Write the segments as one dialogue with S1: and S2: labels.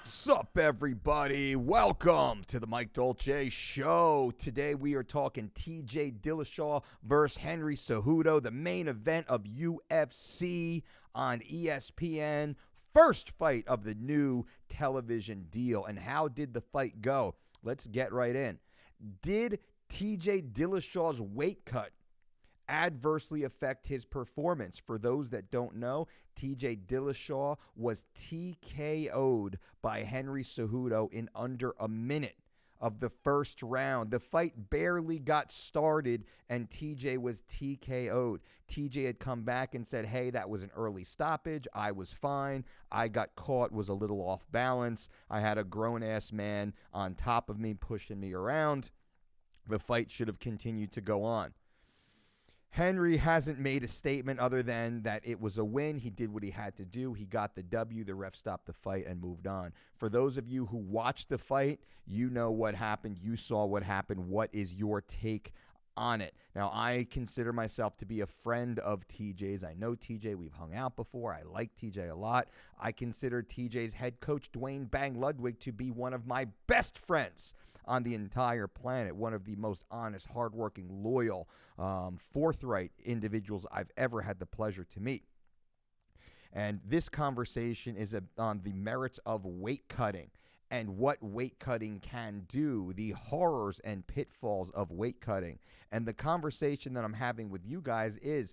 S1: What's up, everybody? Welcome to the Mike Dolce Show. Today we are talking TJ Dillashaw versus Henry Cejudo, the main event of UFC on ESPN. First fight of the new television deal. And how did the fight go? Let's get right in. Did TJ Dillashaw's weight cut adversely affect his performance? For those that don't know, TJ Dillashaw was TKO'd by Henry Cejudo in under a minute of the first round. The fight barely got started and TJ was TKO'd. TJ had come back and said, hey, that was an early stoppage. I was fine. I got caught, was a little off balance. I had a grown-ass man on top of me pushing me around. The fight should have continued to go on. Henry hasn't made a statement other than that it was a win. He did what he had to do. He got the W. The ref stopped the fight and moved on. For those of you who watched the fight, you know what happened. You saw what happened. What is your take on it? Now, I consider myself to be a friend of TJ's. I know TJ. We've hung out before. I like TJ a lot. I consider TJ's head coach, Dwayne Bang Ludwig, to be one of my best friends on the entire planet, one of the most honest, hardworking, loyal, forthright individuals I've ever had the pleasure to meet. And this conversation is on the merits of weight cutting and what weight cutting can do, the horrors and pitfalls of weight cutting. And the conversation that I'm having with you guys is,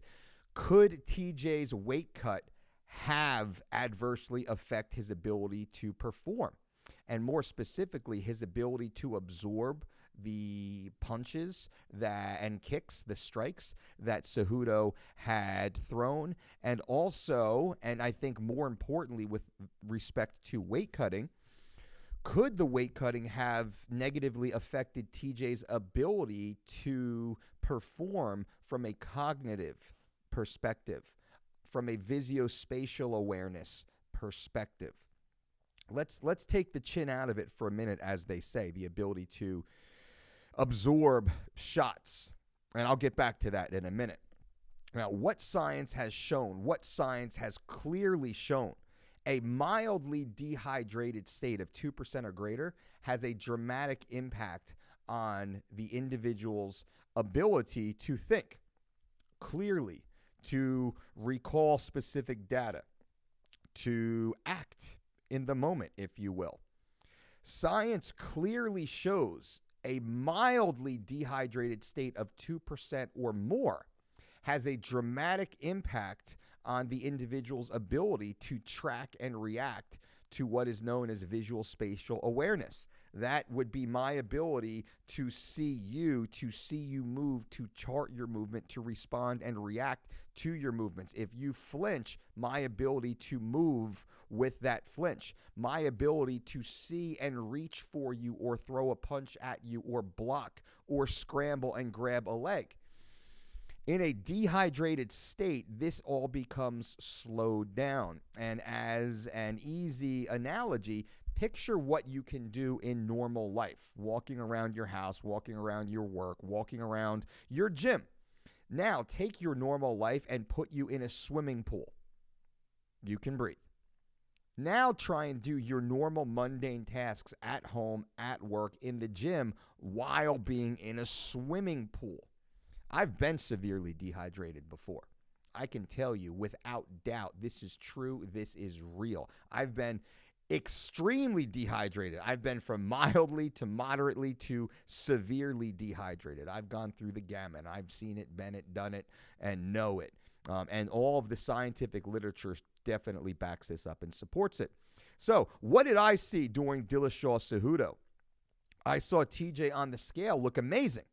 S1: could TJ's weight cut have adversely affect his ability to perform? And more specifically, his ability to absorb the punches and kicks, the strikes that Cejudo had thrown. And also, and I think more importantly with respect to weight cutting, could the weight cutting have negatively affected TJ's ability to perform from a cognitive perspective, from a visuospatial awareness perspective? Let's take the chin out of it for a minute, as they say, the ability to absorb shots. And I'll get back to that in a minute. Now, what science has shown, what science has clearly shown, a mildly dehydrated state of 2% or greater has a dramatic impact on the individual's ability to think clearly, to recall specific data, to act in the moment, if you will. Science clearly shows a mildly dehydrated state of 2% or more has a dramatic impact on the individual's ability to track and react to what is known as visual spatial awareness. That would be my ability to see you move, to chart your movement, to respond and react to your movements. If you flinch, my ability to move with that flinch, my ability to see and reach for you or throw a punch at you or block or scramble and grab a leg. In a dehydrated state, this all becomes slowed down. And as an easy analogy, picture what you can do in normal life, walking around your house, walking around your work, walking around your gym. Now, take your normal life and put you in a swimming pool. You can breathe. Now try and do your normal mundane tasks at home, at work, in the gym, while being in a swimming pool. I've been severely dehydrated before. I can tell you without doubt, this is true, this is real. I've been extremely dehydrated. I've been from mildly to moderately to severely dehydrated. I've gone through the gamut. I've seen it, been it, done it, and know it. And all of the scientific literature definitely backs this up and supports it. So what did I see during Dillashaw Cejudo? I saw TJ on the scale look amazing.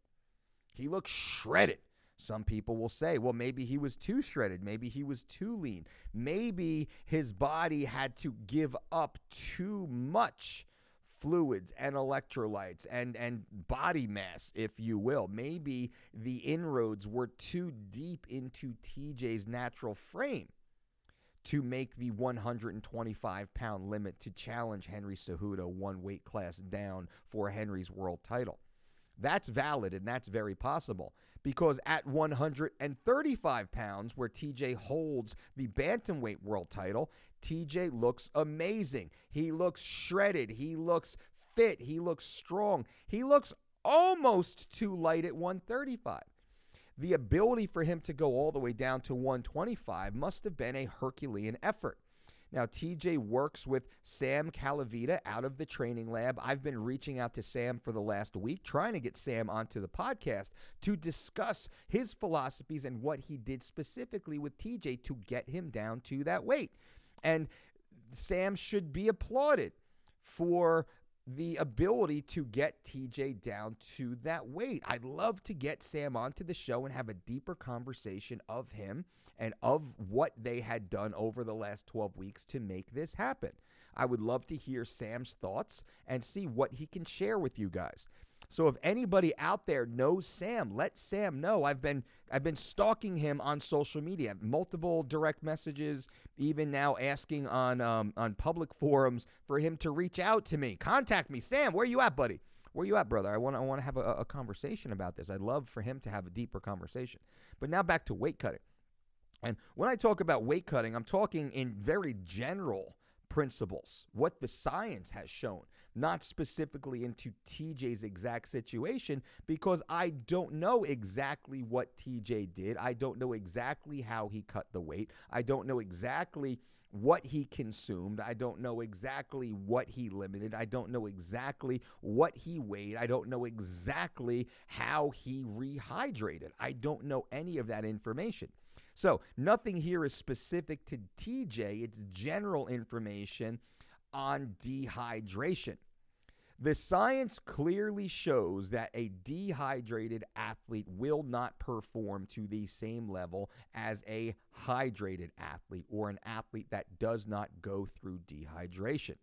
S1: He looked shredded. Some people will say, well, maybe he was too shredded. Maybe he was too lean. Maybe his body had to give up too much fluids and electrolytes and body mass, if you will. Maybe the inroads were too deep into TJ's natural frame to make the 125-pound limit to challenge Henry Cejudo one weight class down for Henry's world title. That's valid, and that's very possible, because at 135 pounds, where TJ holds the bantamweight world title, TJ looks amazing. He looks shredded. He looks fit. He looks strong. He looks almost too light at 135. The ability for him to go all the way down to 125 must have been a Herculean effort. Now, TJ works with Sam Calavita out of the training lab. I've been reaching out to Sam for the last week, trying to get Sam onto the podcast to discuss his philosophies and what he did specifically with TJ to get him down to that weight. And Sam should be applauded for the ability to get TJ down to that weight. I'd love to get Sam onto the show and have a deeper conversation of him and of what they had done over the last 12 weeks to make this happen. I would love to hear Sam's thoughts and see what he can share with you guys. So if anybody out there knows Sam, let Sam know. I've been stalking him on social media, multiple direct messages, even now asking on public forums for him to reach out to me. Contact me. Sam, where you at, buddy? Where you at, brother? I want to have a conversation about this. I'd love for him to have a deeper conversation. But now back to weight cutting. And when I talk about weight cutting, I'm talking in very general principles, what the science has shown, not specifically into TJ's exact situation, because I don't know exactly what TJ did. I don't know exactly how he cut the weight. I don't know exactly what he consumed. I don't know exactly what he limited. I don't know exactly what he weighed. I don't know exactly how he rehydrated. I don't know any of that information. So nothing here is specific to TJ. It's general information on dehydration. The science clearly shows that a dehydrated athlete will not perform to the same level as a hydrated athlete or an athlete that does not go through dehydration.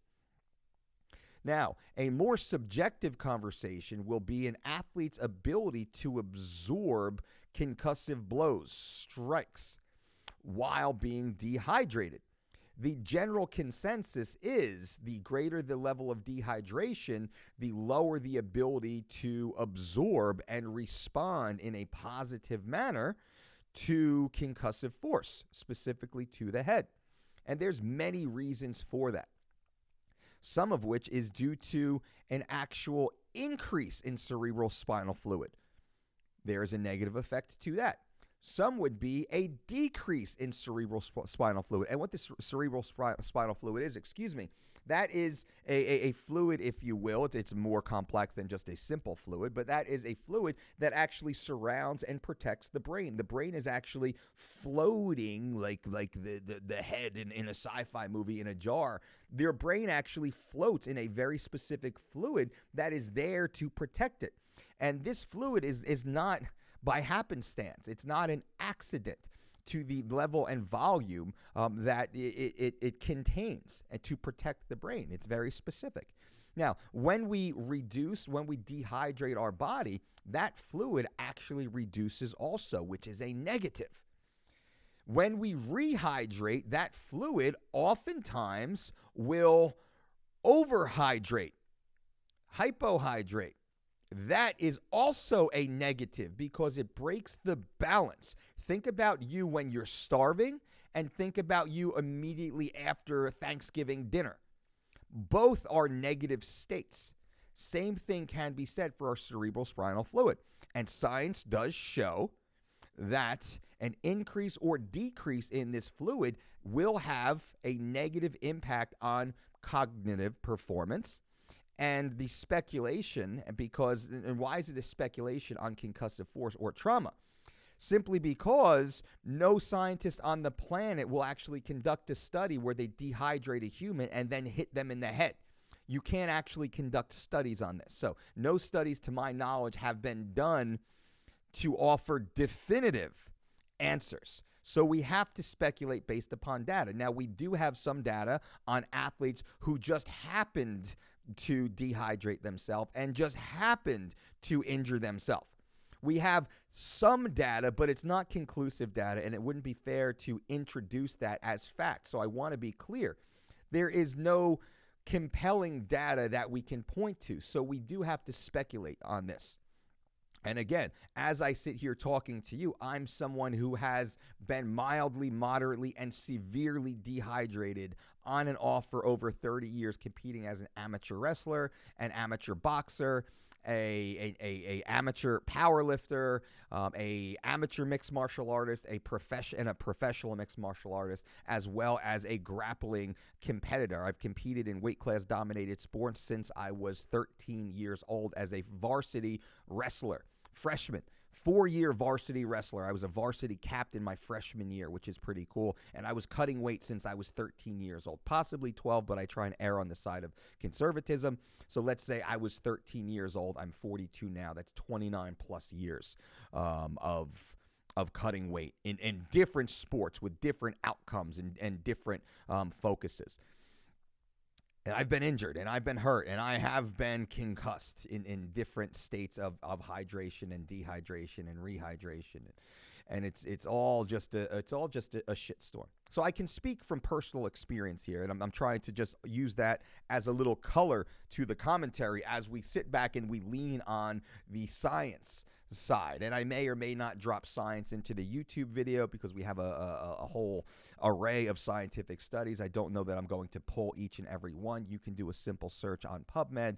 S1: Now, a more subjective conversation will be an athlete's ability to absorb concussive blows, strikes, while being dehydrated. The general consensus is the greater the level of dehydration, the lower the ability to absorb and respond in a positive manner to concussive force, specifically to the head. And there's many reasons for that, some of which is due to an actual increase in cerebral spinal fluid. There is a negative effect to that. Some would be a decrease in cerebral spinal fluid. And what the cerebral spinal fluid is, that is a fluid, if you will. It's more complex than just a simple fluid, but that is a fluid that actually surrounds and protects the brain. The brain is actually floating like the head in a sci-fi movie in a jar. Their brain actually floats in a very specific fluid that is there to protect it. And this fluid is not by happenstance. It's not an accident to the level and volume that it contains and to protect the brain. It's very specific. Now, when we dehydrate our body, that fluid actually reduces also, which is a negative. When we rehydrate, that fluid oftentimes will overhydrate, hypohydrate. That is also a negative because it breaks the balance. Think about you when you're starving and think about you immediately after Thanksgiving dinner. Both are negative states. Same thing can be said for our cerebral spinal fluid. And science does show that an increase or decrease in this fluid will have a negative impact on cognitive performance. And the speculation, and why is it a speculation on concussive force or trauma? Simply because no scientist on the planet will actually conduct a study where they dehydrate a human and then hit them in the head. You can't actually conduct studies on this. So no studies, to my knowledge, have been done to offer definitive answers. So we have to speculate based upon data. Now, we do have some data on athletes who just happened to dehydrate themselves and just happened to injure themselves. We have some data, but it's not conclusive data, and it wouldn't be fair to introduce that as fact. So I want to be clear. There is no compelling data that we can point to, so we do have to speculate on this. And again, as I sit here talking to you, I'm someone who has been mildly, moderately, and severely dehydrated on and off for over 30 years, competing as an amateur wrestler, an amateur boxer, a amateur power lifter, a amateur mixed martial artist, a professional mixed martial artist, as well as a grappling competitor. I've competed in weight class dominated sports since I was 13 years old as a varsity wrestler. Freshman, 4-year varsity wrestler. I was a varsity captain my freshman year, which is pretty cool. And I was cutting weight since I was 13 years old, possibly 12, but I try and err on the side of conservatism. So let's say I was 13 years old. I'm 42 now. That's 29 plus years of cutting weight in different sports with different outcomes and different focuses. And I've been injured, and I've been hurt, and I have been concussed in different states of hydration and dehydration and rehydration, and it's all just a shitstorm. So I can speak from personal experience here, and I'm trying to just use that as a little color to the commentary as we sit back and we lean on the science side. And I may or may not drop science into the YouTube video because we have a whole array of scientific studies. I don't know that I'm going to pull each and every one. You can do a simple search on PubMed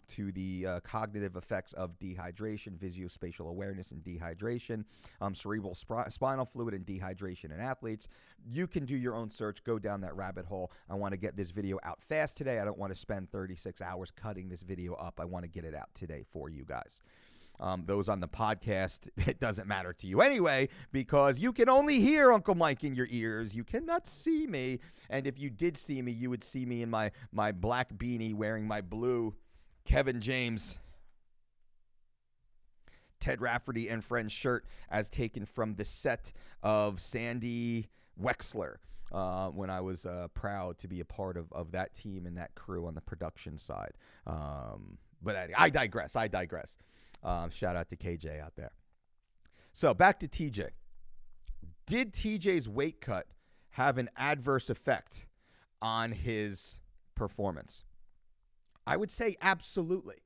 S1: to the cognitive effects of dehydration, visuospatial awareness and dehydration, cerebral spinal fluid and dehydration in athletes. You can do your own search, go down that rabbit hole. I want to get this video out fast today. I don't want to spend 36 hours cutting this video up. I want to get it out today for you guys. Those on the podcast, it doesn't matter to you anyway, because you can only hear Uncle Mike in your ears. You cannot see me. And if you did see me, you would see me in my black beanie wearing my blue Kevin James, Ted Rafferty and Friends shirt as taken from the set of Sandy Wexler when I was proud to be a part of that team and that crew on the production side. But I digress. Shout out to KJ out there. So back to TJ. Did TJ's weight cut have an adverse effect on his performance? I would say absolutely.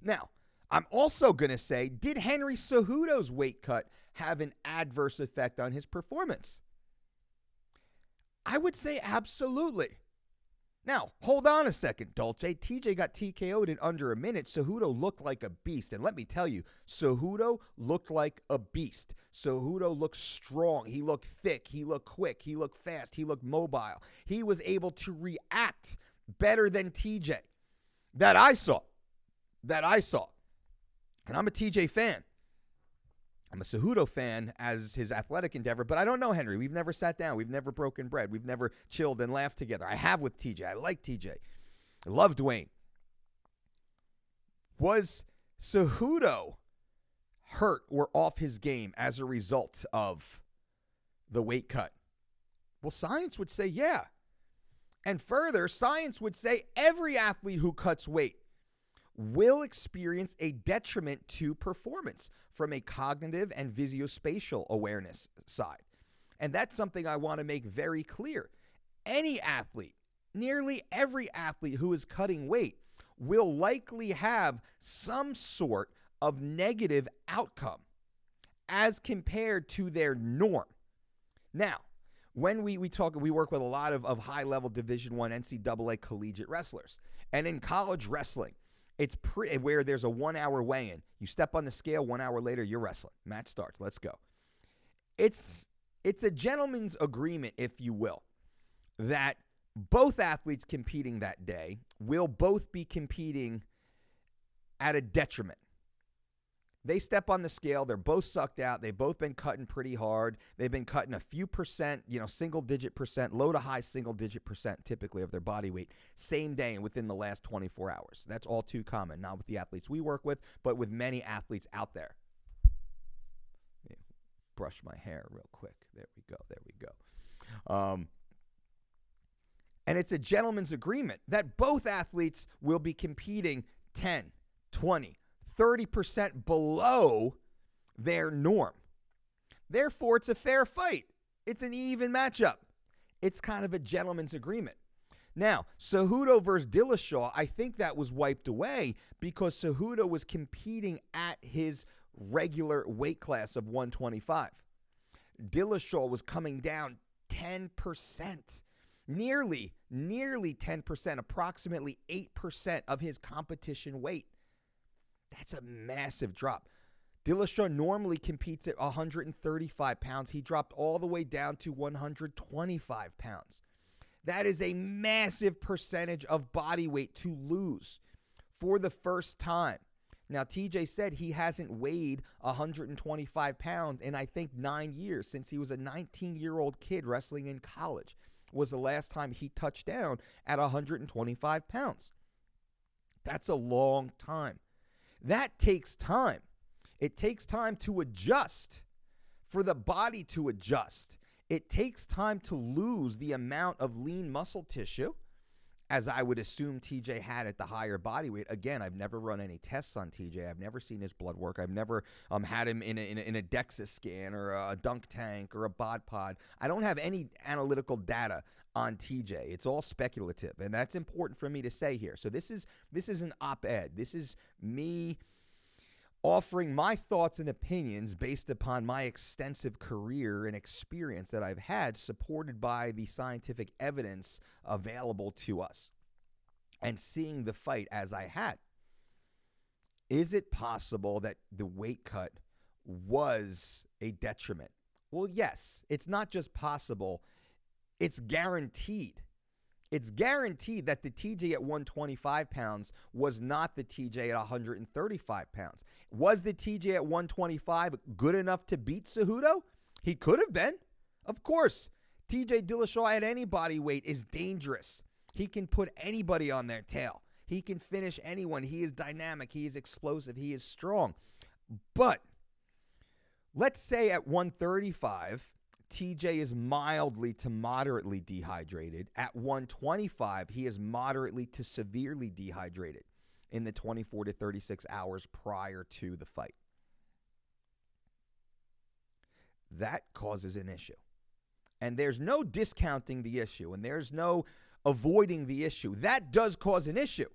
S1: Now, I'm also going to say, did Henry Cejudo's weight cut have an adverse effect on his performance? I would say absolutely. Now, hold on a second, Dolce. TJ got TKO'd in under a minute. Cejudo looked like a beast. And let me tell you, Cejudo looked like a beast. Cejudo looked strong. He looked thick. He looked quick. He looked fast. He looked mobile. He was able to react better than TJ. That I saw. And I'm a TJ fan. I'm a Cejudo fan as his athletic endeavor, but I don't know Henry. We've never sat down. We've never broken bread. We've never chilled and laughed together. I have with TJ. I like TJ. I love Dwayne. Was Cejudo hurt or off his game as a result of the weight cut? Well, science would say yeah. And further, science would say every athlete who cuts weight will experience a detriment to performance from a cognitive and visuospatial awareness side. And that's something I want to make very clear. Any athlete, nearly every athlete who is cutting weight will likely have some sort of negative outcome as compared to their norm. Now, when we work with a lot of high-level Division I NCAA collegiate wrestlers. And in college wrestling, it's where there's a 1 hour weigh-in. You step on the scale, 1 hour later, you're wrestling. Match starts. Let's go. It's a gentleman's agreement, if you will, that both athletes competing that day will both be competing at a detriment. They step on the scale. They're both sucked out. They've both been cutting pretty hard. They've been cutting a few percent, single-digit percent, low to high single-digit percent typically of their body weight, same day and within the last 24 hours. That's all too common, not with the athletes we work with, but with many athletes out there. Brush my hair real quick. There we go. And it's a gentleman's agreement that both athletes will be competing 10, 20, 30% below their norm. Therefore, it's a fair fight. It's an even matchup. It's kind of a gentleman's agreement. Now, Cejudo versus Dillashaw, I think that was wiped away because Cejudo was competing at his regular weight class of 125. Dillashaw was coming down 10%, nearly 10%, approximately 8% of his competition weight. That's a massive drop. Dillashaw normally competes at 135 pounds. He dropped all the way down to 125 pounds. That is a massive percentage of body weight to lose for the first time. Now, TJ said he hasn't weighed 125 pounds in, I think, 9 years, since he was a 19-year-old kid wrestling in college, was the last time he touched down at 125 pounds. That's a long time. That takes time. It takes time to adjust, for the body to adjust. It takes time to lose the amount of lean muscle tissue, as I would assume TJ had at the higher body weight. Again, I've never run any tests on TJ. I've never seen his blood work. I've never had him in a DEXA scan or a dunk tank or a bod pod. I don't have any analytical data on TJ. It's all speculative, and that's important for me to say here. So this is an op-ed. This is me offering my thoughts and opinions based upon my extensive career and experience that I've had, supported by the scientific evidence available to us, and seeing the fight as I had. Is it possible that the weight cut was a detriment? Well, yes. It's not just possible. It's guaranteed. It's guaranteed that the TJ at 125 pounds was not the TJ at 135 pounds. Was the TJ at 125 good enough to beat Cejudo? He could have been. Of course. TJ Dillashaw at any body weight is dangerous. He can put anybody on their tail. He can finish anyone. He is dynamic. He is explosive. He is strong. But let's say at 135, TJ is mildly to moderately dehydrated. At 125, he is moderately to severely dehydrated in the 24 to 36 hours prior to the fight. That causes an issue. And there's no discounting the issue, and there's no avoiding the issue. That does cause an issue.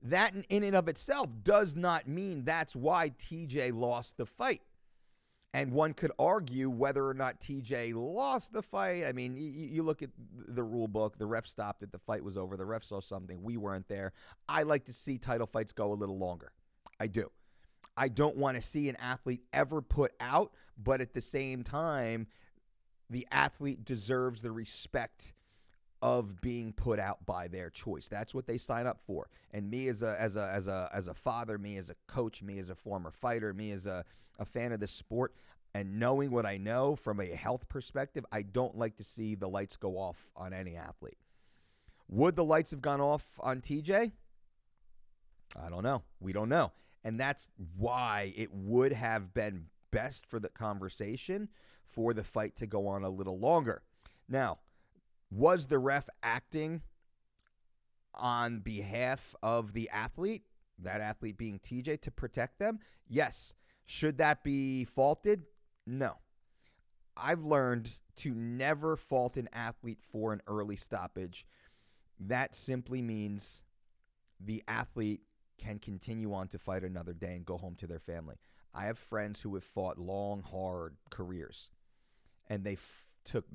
S1: That in and of itself does not mean that's why TJ lost the fight. And one could argue whether or not TJ lost the fight. I mean, you look at the rule book. The ref stopped it. The fight was over. The ref saw something. We weren't there. I like to see title fights go a little longer. I do. I don't want to see an athlete ever put out, but at the same time, the athlete deserves the respect of being put out by their choice. That's what they sign up for. And me as a father, me as a coach, me as a former fighter, me as a fan of the sport, and knowing what I know from a health perspective, I don't like to see the lights go off on any athlete. Would the lights have gone off on TJ? I don't know. We don't know. And that's why it would have been best for the conversation for the fight to go on a little longer. Now, was the ref acting on behalf of the athlete, that athlete being TJ, to protect them? Yes. Should that be faulted? No. I've learned to never fault an athlete for an early stoppage. That simply means the athlete can continue on to fight another day and go home to their family. I have friends who have fought long, hard careers, and they took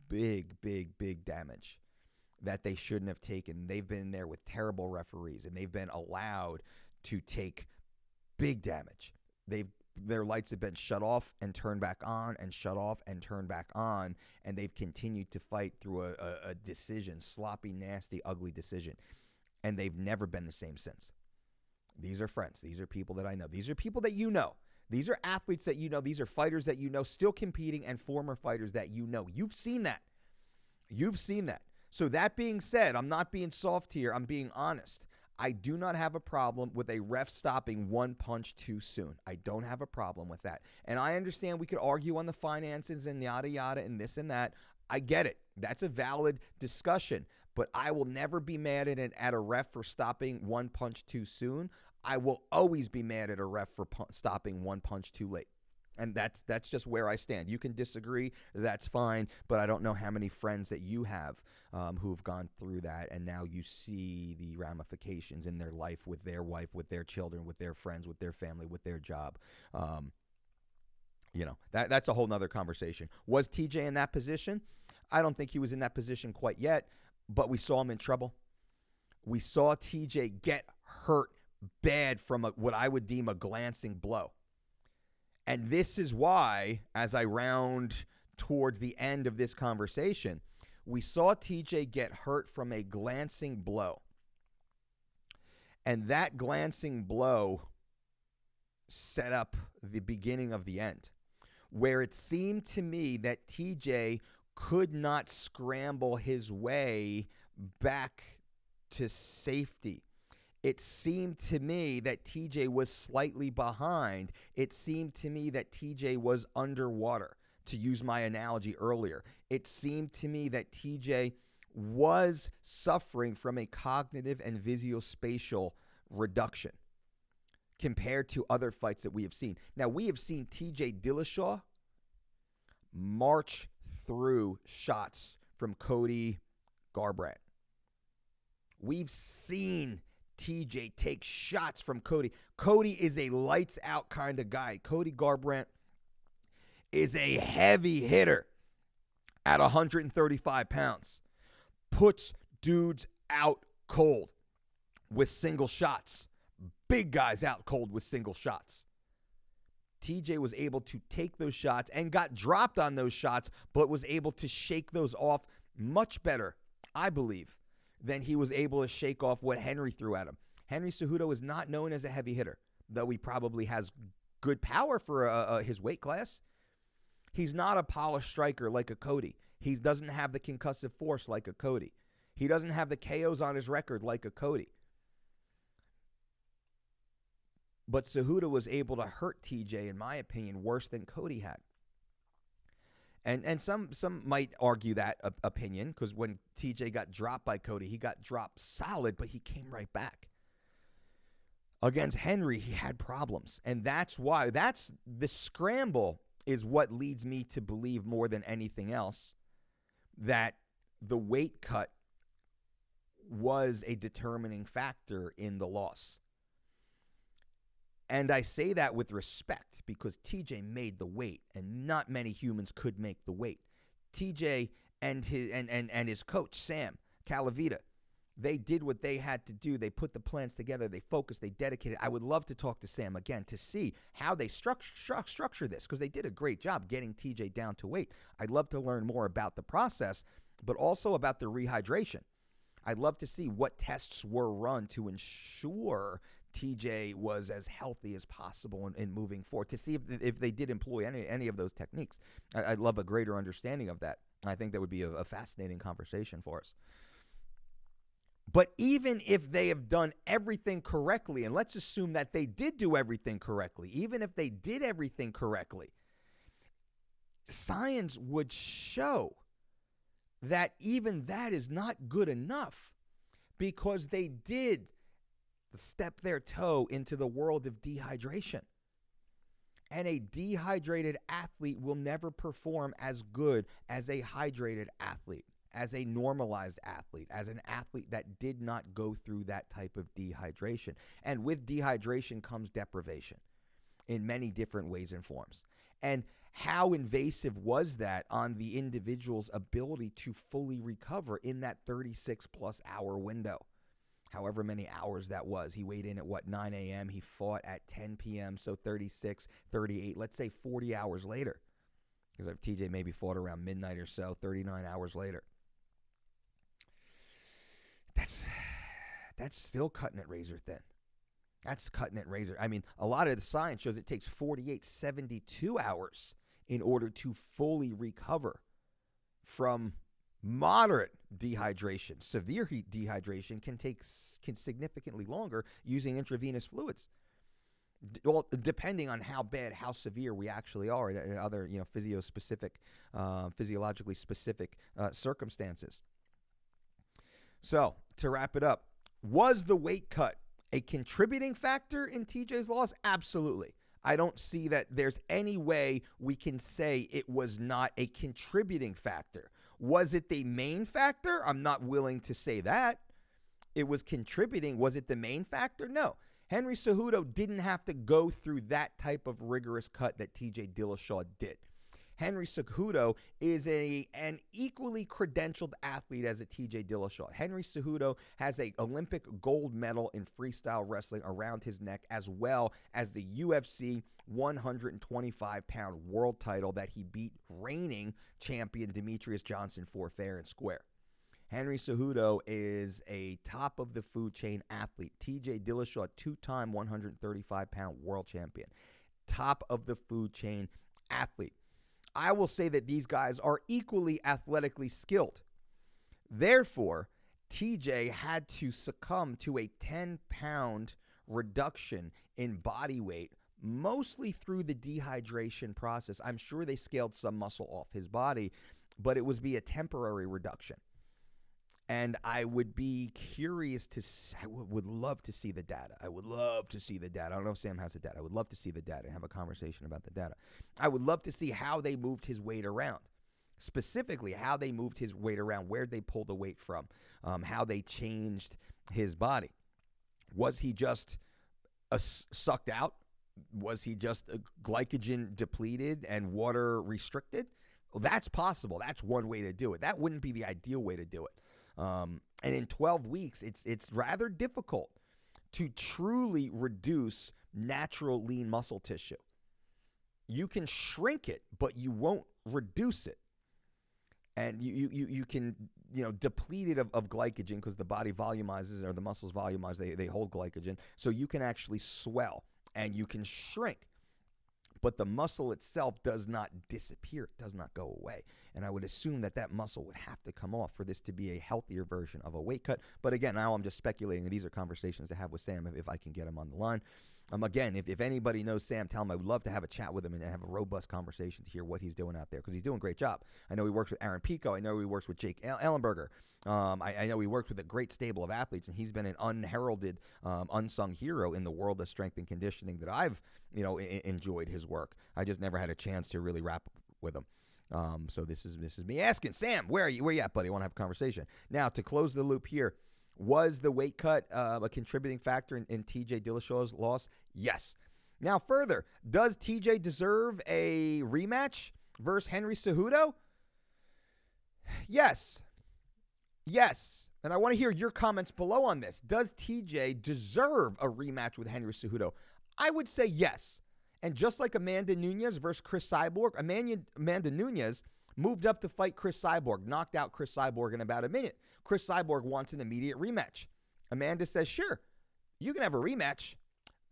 S1: big damage that they shouldn't have taken. They've been there with terrible referees, and they've been allowed to take big damage. Their lights have been shut off and turned back on, and shut off and turned back on, and they've continued to fight through a decision, sloppy, nasty, ugly decision, and they've never been the same since. These are friends. These are people that I know. These are people that you know. These are athletes that you know. These are fighters that you know, still competing, and former fighters that you know. You've seen that. You've seen that. So that being said, I'm not being soft here. I'm being honest. I do not have a problem with a ref stopping one punch too soon. I don't have a problem with that. And I understand we could argue on the finances and yada, yada, and this and that. I get it. That's a valid discussion. But I will never be mad at a ref for stopping one punch too soon. I will always be mad at a ref for stopping one punch too late. And that's just where I stand. You can disagree, that's fine, but I don't know how many friends that you have who've gone through that, and now you see the ramifications in their life, with their wife, with their children, with their friends, with their family, with their job. That's a whole nother conversation. Was TJ in that position? I don't think he was in that position quite yet, but we saw him in trouble. We saw TJ get hurt bad from what I would deem a glancing blow. And this is why, as I round towards the end of this conversation, we saw TJ get hurt from a glancing blow. And that glancing blow set up the beginning of the end, where it seemed to me that TJ could not scramble his way back to safety. It seemed to me that TJ was slightly behind. It seemed to me that TJ was underwater, to use my analogy earlier. It seemed to me that TJ was suffering from a cognitive and visuospatial reduction compared to other fights that we have seen. Now, we have seen TJ Dillashaw march through shots from Cody Garbrandt. We've seen TJ take shots from Cody. Cody is a lights out kind of guy. Cody Garbrandt is a heavy hitter at 135 pounds. Puts dudes out cold with single shots. Big guys out cold with single shots. TJ was able to take those shots and got dropped on those shots, but was able to shake those off much better, I believe, than he was able to shake off what Henry threw at him. Henry Cejudo is not known as a heavy hitter, though he probably has good power for his weight class. He's not a polished striker like a Cody. He doesn't have the concussive force like a Cody. He doesn't have the KOs on his record like a Cody. But Cejudo was able to hurt TJ, in my opinion, worse than Cody had. And some might argue that opinion, because when TJ got dropped by Cody, he got dropped solid, but he came right back. Against Henry, he had problems. And that's why, the scramble is what leads me to believe more than anything else that the weight cut was a determining factor in the loss. And I say that with respect because TJ made the weight, and not many humans could make the weight. TJ and his coach, Sam Calavita, they did what they had to do. They put the plans together. They focused. They dedicated. I would love to talk to Sam again to see how they structure this, because they did a great job getting TJ down to weight. I'd love to learn more about the process, but also about the rehydration. I'd love to see what tests were run to ensure TJ was as healthy as possible in moving forward, to see if they did employ any of those techniques. I'd love a greater understanding of that. I think that would be a fascinating conversation for us. But even if they have done everything correctly, and let's assume that they did do everything correctly, even if they did everything correctly, science would show that even that is not good enough, because they did step their toe into the world of dehydration. And a dehydrated athlete will never perform as good as a hydrated athlete, as a normalized athlete, as an athlete that did not go through that type of dehydration. And with dehydration comes deprivation in many different ways and forms. And how invasive was that on the individual's ability to fully recover in that 36-plus hour window? However many hours that was. He weighed in at 9 a.m. He fought at 10 p.m., so 36, 38, let's say 40 hours later. Because if TJ maybe fought around midnight or so, 39 hours later. That's still cutting it razor thin. That's cutting it razor. I mean, a lot of the science shows it takes 48, 72 hours in order to fully recover from moderate dehydration. Severe dehydration can significantly longer using intravenous fluids, depending on how bad, how severe we actually are in other, physiologically specific circumstances. So to wrap it up, was the weight cut a contributing factor in TJ's loss? Absolutely. I don't see that there's any way we can say it was not a contributing factor. Was it the main factor? I'm not willing to say that. It was contributing. Was it the main factor? No. Henry Cejudo didn't have to go through that type of rigorous cut that TJ Dillashaw did. Henry Cejudo is an equally credentialed athlete as a TJ Dillashaw. Henry Cejudo has an Olympic gold medal in freestyle wrestling around his neck, as well as the UFC 125-pound world title that he beat reigning champion Demetrius Johnson for fair and square. Henry Cejudo is a top-of-the-food chain athlete. TJ Dillashaw, two-time 135-pound world champion. Top-of-the-food chain athlete. I will say that these guys are equally athletically skilled. Therefore, TJ had to succumb to a 10-pound reduction in body weight, mostly through the dehydration process. I'm sure they scaled some muscle off his body, but it would be a temporary reduction. And I would be curious I would love to see the data. I would love to see the data. I don't know if Sam has the data. I would love to see the data and have a conversation about the data. I would love to see how they moved his weight around. Specifically, how they moved his weight around, where they pulled the weight from, how they changed his body. Was he just sucked out? Was he just glycogen depleted and water restricted? Well, that's possible. That's one way to do it. That wouldn't be the ideal way to do it. And in 12 weeks, it's rather difficult to truly reduce natural lean muscle tissue. You can shrink it, but you won't reduce it. And you can deplete it of glycogen because the body volumizes, or the muscles volumize. They hold glycogen, so you can actually swell and you can shrink. But the muscle itself does not disappear. It does not go away. And I would assume that muscle would have to come off for this to be a healthier version of a weight cut. But again, now I'm just speculating. These are conversations to have with Sam if I can get him on the line. Again, if anybody knows Sam, tell him I would love to have a chat with him and have a robust conversation to hear what he's doing out there, because he's doing a great job. I know he works with Aaron Pico. I know he works with Jake Ellenberger. I know he works with a great stable of athletes, and he's been an unheralded, unsung hero in the world of strength and conditioning that I've enjoyed his work. I just never had a chance to really rap with him. So this is me asking, Sam, where are you at, buddy? I want to have a conversation. Now, to close the loop here, was the weight cut a contributing factor in TJ Dillashaw's loss? Yes. Now, further, does TJ deserve a rematch versus Henry Cejudo? Yes. Yes. And I want to hear your comments below on this. Does TJ deserve a rematch with Henry Cejudo? I would say yes. And just like Amanda Nunes versus Chris Cyborg, Amanda Nunes moved up to fight Chris Cyborg, knocked out Chris Cyborg in about a minute. Chris Cyborg wants an immediate rematch. Amanda says, sure, you can have a rematch,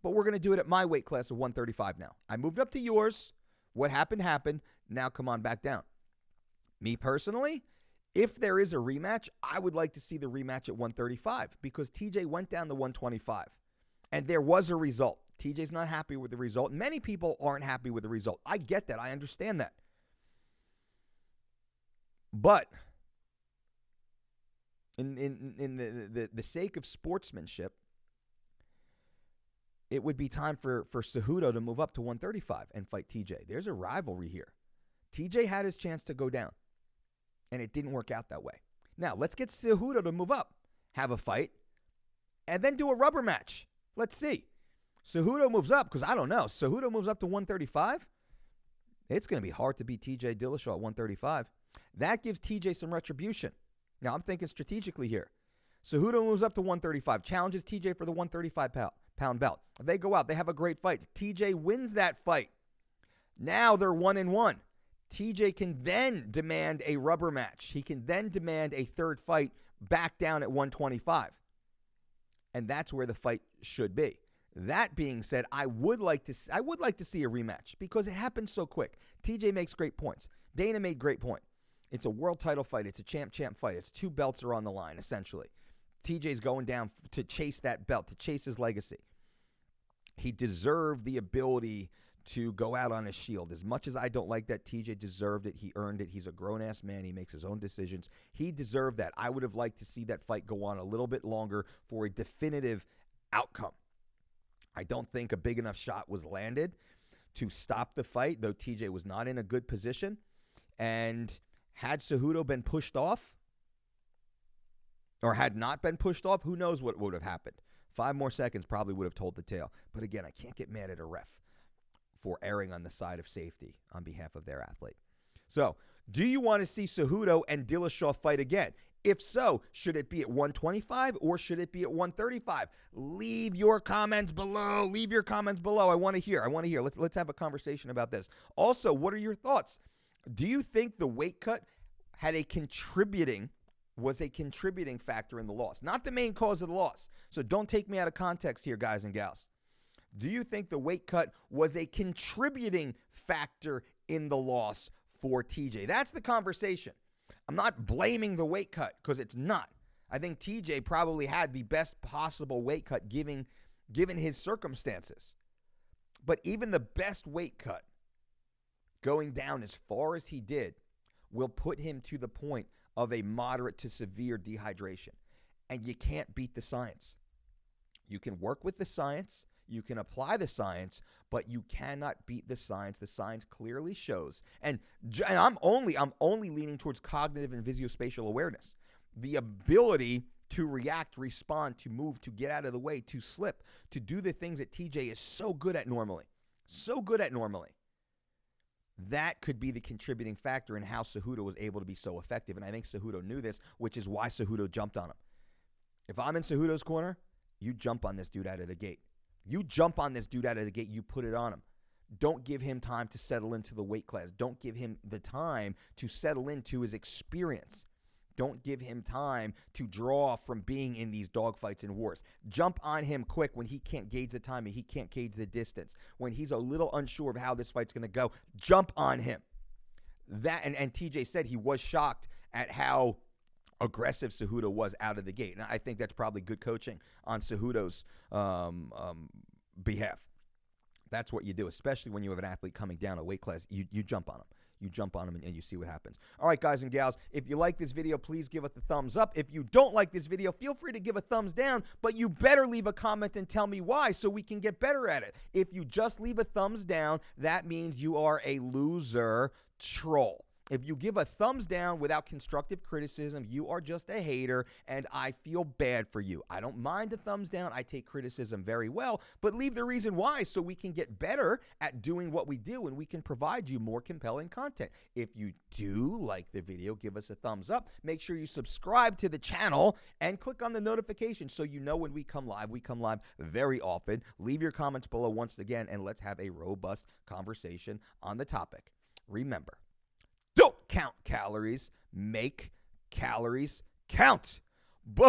S1: but we're going to do it at my weight class of 135 now. I moved up to yours. What happened, happened. Now come on back down. Me personally, if there is a rematch, I would like to see the rematch at 135 because TJ went down to 125, and there was a result. TJ's not happy with the result. Many people aren't happy with the result. I get that. I understand that. But in the sake of sportsmanship, it would be time for Cejudo to move up to 135 and fight TJ. There's a rivalry here. TJ had his chance to go down, and it didn't work out that way. Now, let's get Cejudo to move up, have a fight, and then do a rubber match. Let's see. Cejudo moves up, because I don't know. Cejudo moves up to 135. It's going to be hard to beat TJ Dillashaw at 135. That gives TJ some retribution. Now, I'm thinking strategically here. Cejudo moves up to 135, challenges TJ for the 135-pound belt. They go out. They have a great fight. TJ wins that fight. Now they're 1-1. TJ can then demand a rubber match. He can then demand a third fight back down at 125. And that's where the fight should be. That being said, I would like to see a rematch because it happened so quick. TJ makes great points. Dana made great point. It's a world title fight. It's a champ fight. It's two belts are on the line, essentially. TJ's going down to chase that belt, to chase his legacy. He deserved the ability to go out on a shield. As much as I don't like that, TJ deserved it. He earned it. He's a grown-ass man. He makes his own decisions. He deserved that. I would have liked to see that fight go on a little bit longer for a definitive outcome. I don't think a big enough shot was landed. to stop the fight, though TJ was not in a good position. And had Cejudo been pushed off or had not been pushed off, who knows what would have happened. 5 more seconds probably would have told the tale. But again, I can't get mad at a ref for erring on the side of safety on behalf of their athlete. So, do you want to see Cejudo and Dillashaw fight again? If so, should it be at 125 or should it be at 135? Leave your comments below. Leave your comments below. I want to hear. Let's have a conversation about this. Also, what are your thoughts? Do you think the weight cut was a contributing factor in the loss? Not the main cause of the loss. So don't take me out of context here, guys and gals. Do you think the weight cut was a contributing factor in the loss for TJ? That's the conversation. I'm not blaming the weight cut because it's not. I think TJ probably had the best possible weight cut given his circumstances. But even the best weight cut, going down as far as he did, will put him to the point of a moderate to severe dehydration. And you can't beat the science. You can work with the science, you can apply the science, but you cannot beat the science. The science clearly shows, and I'm only leaning towards cognitive and visuospatial awareness. The ability to react, respond, to move, to get out of the way, to slip, to do the things that TJ is so good at normally. That could be the contributing factor in how Cejudo was able to be so effective. And I think Cejudo knew this, which is why Cejudo jumped on him. If I'm in Cejudo's corner, you jump on this dude out of the gate. You put it on him. Don't give him time to settle into the weight class. Don't give him the time to settle into his experience. Don't give him time to draw from being in these dogfights and wars. Jump on him quick when he can't gauge the timing, he can't gauge the distance. When he's a little unsure of how this fight's going to go, jump on him. That and TJ said he was shocked at how aggressive Cejudo was out of the gate. And I think that's probably good coaching on Cejudo's behalf. That's what you do, especially when you have an athlete coming down a weight class. You jump on him. You jump on them and you see what happens. All right, guys and gals, if you like this video, please give it the thumbs up. If you don't like this video, feel free to give a thumbs down, but you better leave a comment and tell me why so we can get better at it. If you just leave a thumbs down, that means you are a loser troll. If you give a thumbs down without constructive criticism, you are just a hater, and I feel bad for you. I don't mind a thumbs down. I take criticism very well, but leave the reason why so we can get better at doing what we do and we can provide you more compelling content. If you do like the video, give us a thumbs up. Make sure you subscribe to the channel and click on the notification so you know when we come live. We come live very often. Leave your comments below once again, and let's have a robust conversation on the topic. Remember, don't count calories, make calories count. Boom!